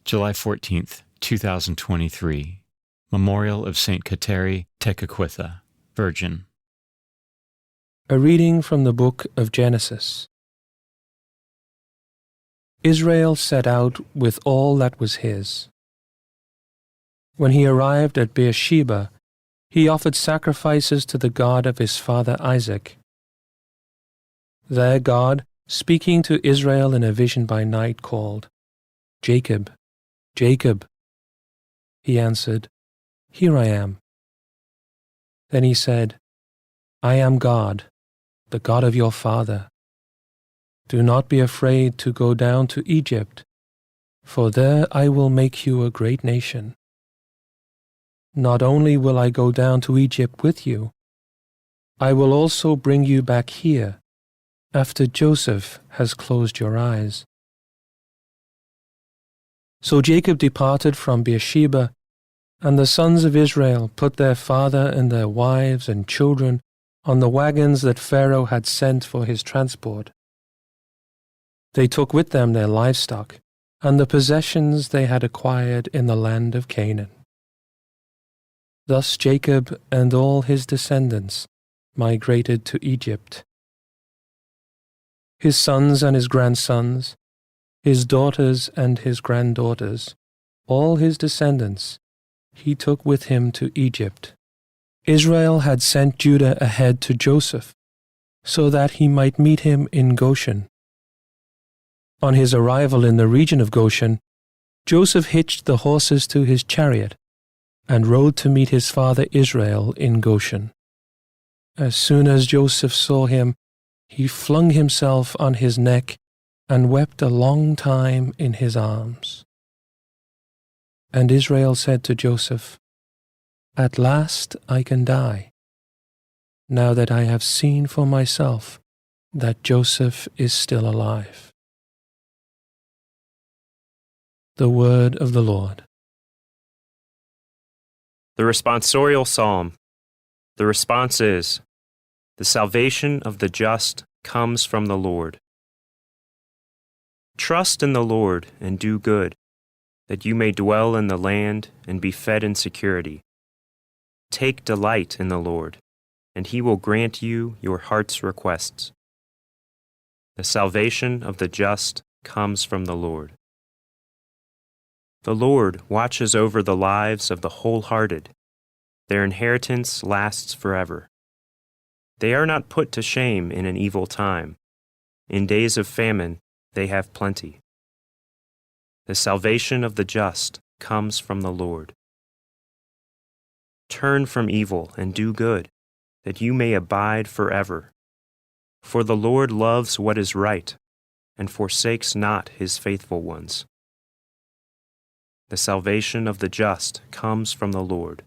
July 14th, 2023. Memorial of St. Kateri Tekakwitha, Virgin. A reading from the book of Genesis. Israel set out with all that was his. When he arrived at Beersheba, he offered sacrifices to the God of his father Isaac. There God, speaking to Israel in a vision by night, called, "Jacob, Jacob." He answered, "Here I am." Then he said, "I am God, the God of your father. Do not be afraid to go down to Egypt, for there I will make you a great nation. Not only will I go down to Egypt with you, I will also bring you back here after Joseph has closed your eyes." So Jacob departed from Beersheba, and the sons of Israel put their father and their wives and children on the wagons that Pharaoh had sent for his transport. They took with them their livestock and the possessions they had acquired in the land of Canaan. Thus Jacob and all his descendants migrated to Egypt. His sons and his grandsons, his daughters and his granddaughters, all his descendants, he took with him to Egypt. Israel had sent Judah ahead to Joseph, so that he might meet him in Goshen. On his arrival in the region of Goshen, Joseph hitched the horses to his chariot and rode to meet his father Israel in Goshen. As soon as Joseph saw him, he flung himself on his neck and wept a long time in his arms. And Israel said to Joseph, "At last I can die, now that I have seen for myself that Joseph is still alive." The word of the Lord. The responsorial psalm. The response is, "The salvation of the just comes from the Lord." Trust in the Lord and do good, that you may dwell in the land and be fed in security. Take delight in the Lord, and he will grant you your heart's requests. The salvation of the just comes from the Lord. The Lord watches over the lives of the wholehearted. Their inheritance lasts forever. They are not put to shame in an evil time. In days of famine, they have plenty. The salvation of the just comes from the Lord. Turn from evil and do good, that you may abide forever. For the Lord loves what is right, and forsakes not his faithful ones. The salvation of the just comes from the Lord.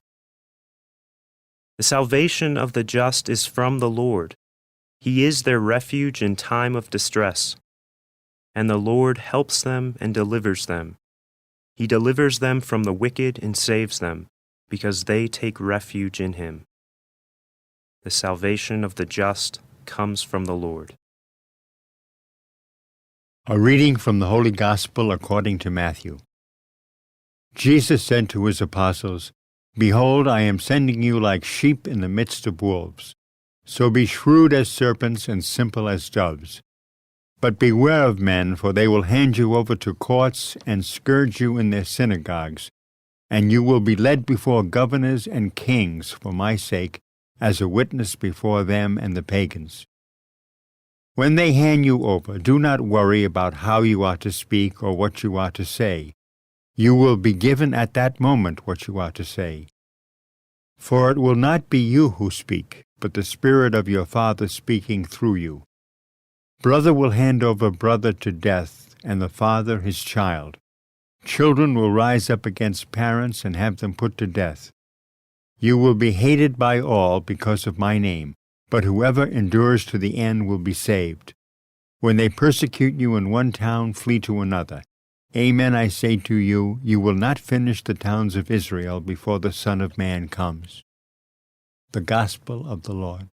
The salvation of the just is from the Lord. He is their refuge in time of distress. And the Lord helps them and delivers them. He delivers them from the wicked and saves them, because they take refuge in him. The salvation of the just comes from the Lord. A reading from the Holy Gospel according to Matthew. Jesus said to his apostles, "Behold, I am sending you like sheep in the midst of wolves. So be shrewd as serpents and simple as doves. But beware of men, for they will hand you over to courts and scourge you in their synagogues, and you will be led before governors and kings for my sake, as a witness before them and the pagans. When they hand you over, do not worry about how you are to speak or what you are to say. You will be given at that moment what you are to say. For it will not be you who speak, but the Spirit of your Father speaking through you. Brother will hand over brother to death, and the father his child. Children will rise up against parents and have them put to death. You will be hated by all because of my name, but whoever endures to the end will be saved. When they persecute you in one town, flee to another. Amen, I say to you, you will not finish the towns of Israel before the Son of Man comes." The Gospel of the Lord.